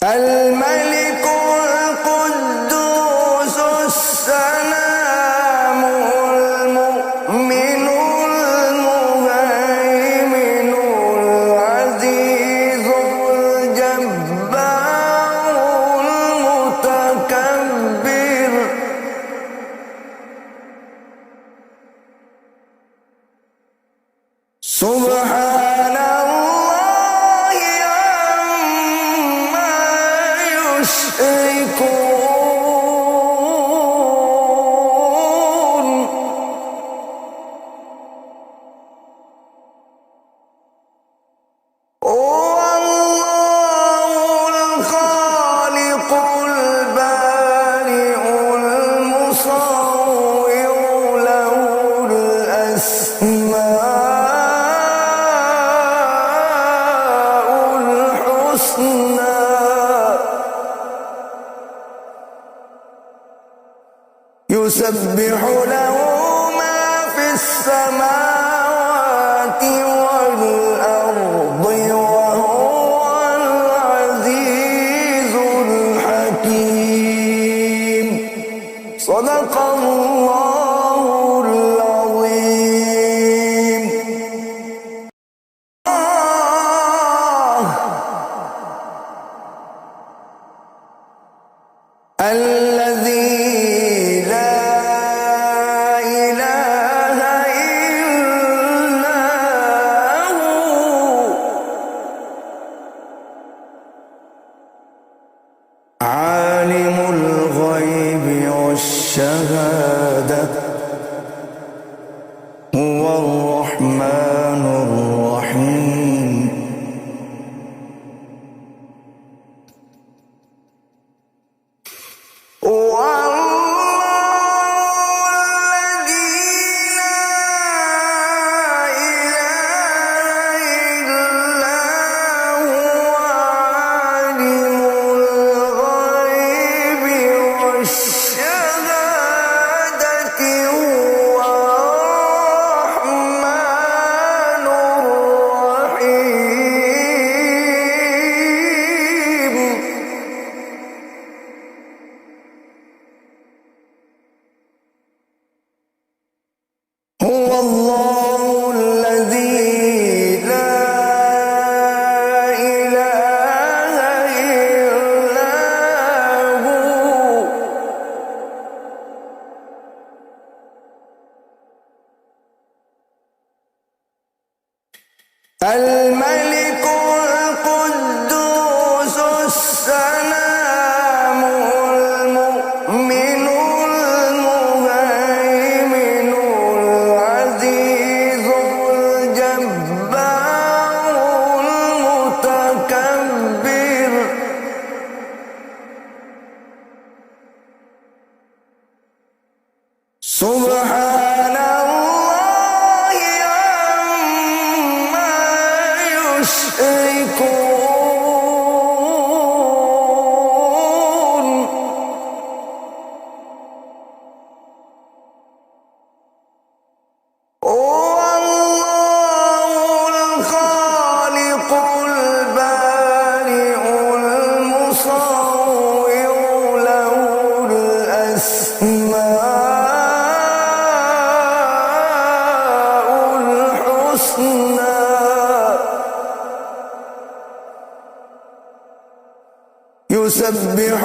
الملك القدوس السلام المؤمن المهيمن العزيز الجبار المتكبر سبحان الله عما يشركون هو الله الخالق البارئ المصور له الأسماء الحسنى يسبح له ما في السماوات والأرض وهو العزيز الحكيم صدق الله العظيم. الذي لا إله إلا هو عالم الغيب والشهادة هو الرحمن الرحيم هو الله الذي لا إله إلا هو الملك القدوس السلام المؤمن المهيمن العزيز الجبار المتكبر سبحان الله عما يشركون هو الله الخالق البارئ المصور له الأسماء الحسنى يسبح